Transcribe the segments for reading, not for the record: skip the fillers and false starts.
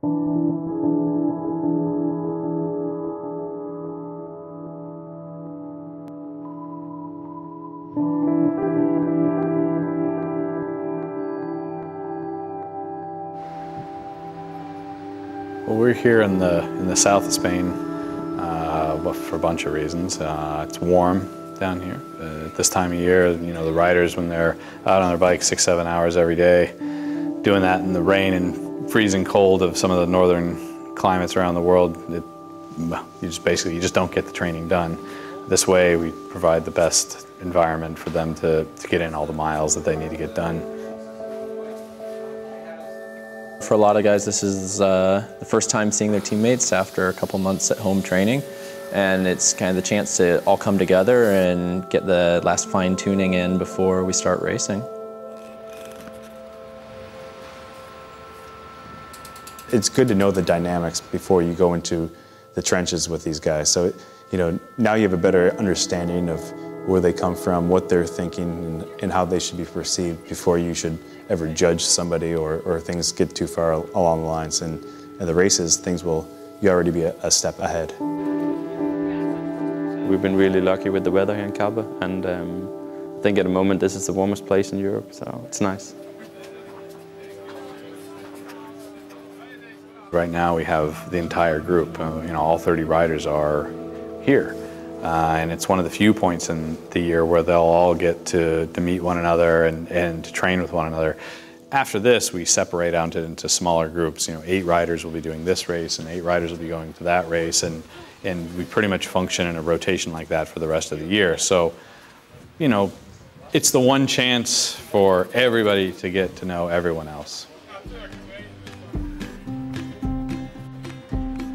Well, we're here in the south of Spain for a bunch of reasons. It's warm down here at this time of year. You know, the riders, when they're out on their bikes 6-7 hours every day, doing that in the rain and freezing cold of some of the northern climates around the world, you just don't get the training done. This way, we provide the best environment for them to get in all the miles that they need to get done. For a lot of guys, this is the first time seeing their teammates after a couple months at home training, and it's kind of the chance to all come together and get the last fine-tuning in before we start racing. It's good to know the dynamics before you go into the trenches with these guys. So, you know, now you have a better understanding of where they come from, what they're thinking, and how they should be perceived before you should ever judge somebody or things get too far along the lines. And in the races, you already be a step ahead. We've been really lucky with the weather here in Calpe, and I think at the moment this is the warmest place in Europe, so it's nice. Right now we have the entire group, you know, all 30 riders are here. And it's one of the few points in the year where they'll all get to meet one another and to train with one another. After this, we separate out into smaller groups. You know, 8 riders will be doing this race and 8 riders will be going to that race, and we pretty much function in a rotation like that for the rest of the year. So, you know, it's the one chance for everybody to get to know everyone else.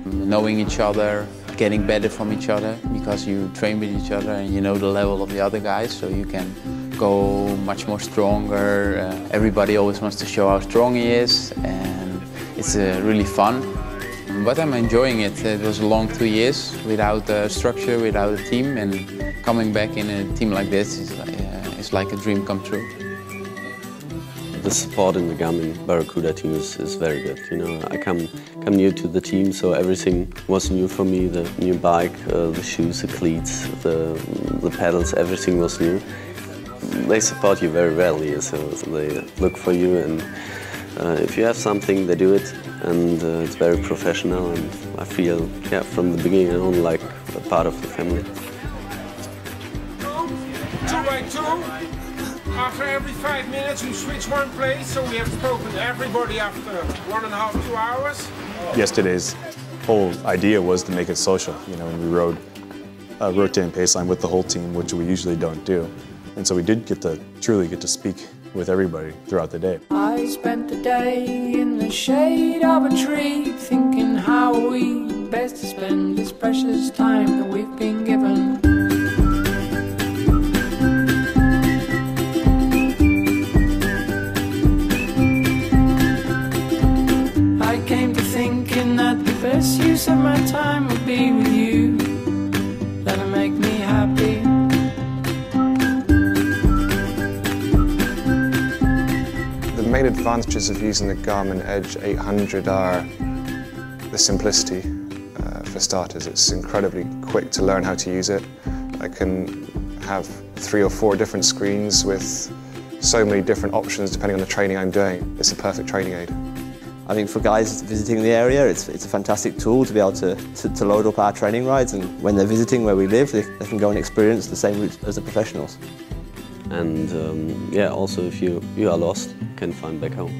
Knowing each other, getting better from each other, because you train with each other and you know the level of the other guys, so you can go much more stronger. Everybody always wants to show how strong he is, and it's really fun. But I'm enjoying it. It was a long 2 years without a structure, without a team, and coming back in a team like this is like a dream come true. The support in the Garmin-Barracuda team is very good. You know, I come new to the team, so everything was new for me. The new bike, the shoes, the cleats, the pedals, everything was new. They support you very well here, so they look for you, and if you have something, they do it, and it's very professional. And I feel, yeah, from the beginning on, like a part of the family. 2 by 2. After every 5 minutes we switch one place, so we have spoken to everybody after 1.5, 2 hours. Yesterday's whole idea was to make it social. You know, and we rode a rotating pace line with the whole team, which we usually don't do. And so we did truly get to speak with everybody throughout the day. I spent the day in the shade of a tree, thinking how we best to spend this precious time that we've been given. The best use of my time would be with you. That'll make me happy. The main advantages of using the Garmin Edge 800 are the simplicity. For starters, it's incredibly quick to learn how to use it. I can have 3 or 4 different screens with so many different options depending on the training I'm doing. It's a perfect training aid. I think for guys visiting the area, it's a fantastic tool to be able to load up our training rides, and when they're visiting where we live, they can go and experience the same routes as the professionals. And yeah, also if you are lost, you can find back home.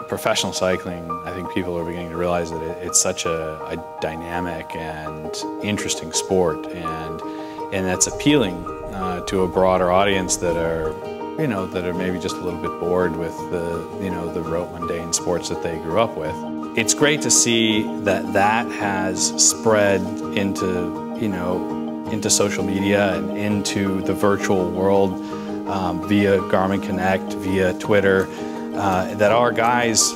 Professional cycling, I think people are beginning to realize that it's such a dynamic and interesting sport, and that's appealing to a broader audience that are, you know, that are maybe just a little bit bored with the rote mundane sports that they grew up with. It's great to see that has spread into, you know, into social media and into the virtual world via Garmin Connect, via Twitter, that our guys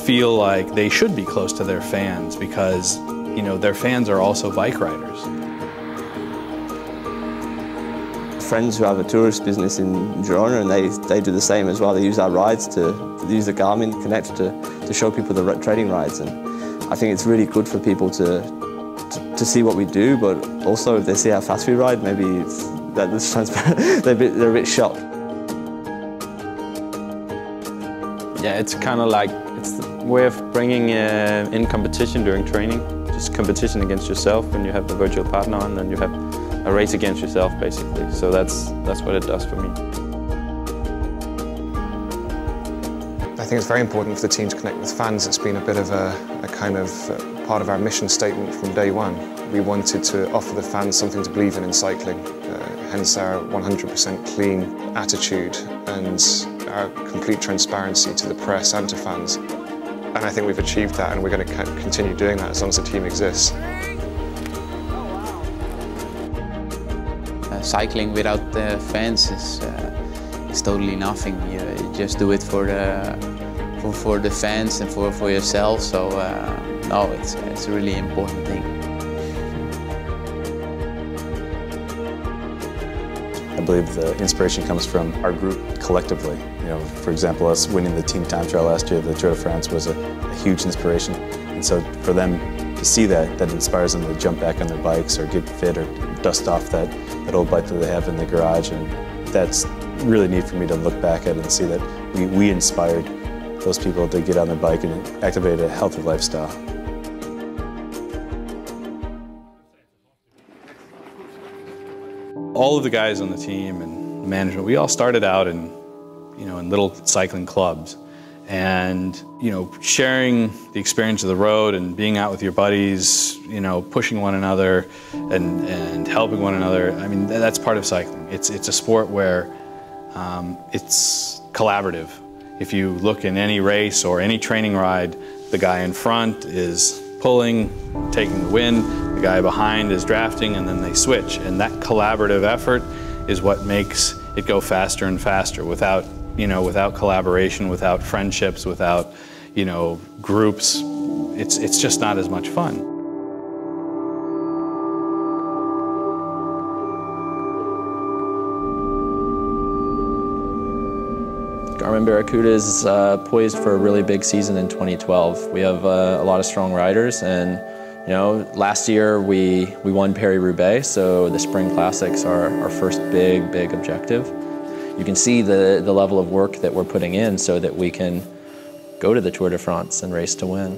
feel like they should be close to their fans because, you know, their fans are also bike riders. friends who have a tourist business in Girona, and they do the same as well. They use our rides to use the Garmin Connect to show people the training rides, and I think it's really good for people to see what we do, but also if they see how fast we ride, maybe they're a bit shocked. Yeah, it's kind of like, it's the way of bringing in competition during training. Just competition against yourself when you have the virtual partner on, and you have a race against yourself, basically. So that's what it does for me. I think it's very important for the team to connect with fans. It's been a bit of a kind of part of our mission statement from day one. We wanted to offer the fans something to believe in cycling, hence our 100% clean attitude and our complete transparency to the press and to fans. And I think we've achieved that, and we're going to continue doing that as long as the team exists. Cycling without the fans is totally nothing. You just do it for the fans and for yourself. So no, it's a really important thing. I believe the inspiration comes from our group collectively. You know, for example, us winning the team time trial last year, the Tour de France was a huge inspiration. And so for them to see that inspires them to jump back on their bikes or get fit or dust off that old bike that they have in the garage. And that's really neat for me to look back at and see that we inspired those people to get on their bike and activate a healthy lifestyle. All of the guys on the team and management, we all started out in little cycling clubs, and sharing the experience of the road and being out with your buddies, pushing one another and helping one another. I mean, that's part of cycling. It's a sport where it's collaborative. If you look in any race or any training ride, the guy in front is pulling, taking the wind, the guy behind is drafting, and then they switch. And that collaborative effort is what makes it go faster and faster. Without collaboration, without friendships, without, groups, it's just not as much fun. Garmin-Barracuda is poised for a really big season in 2012. We have a lot of strong riders, and last year we won Paris-Roubaix, so the Spring Classics are our first big objective. You can see the level of work that we're putting in so that we can go to the Tour de France and race to win.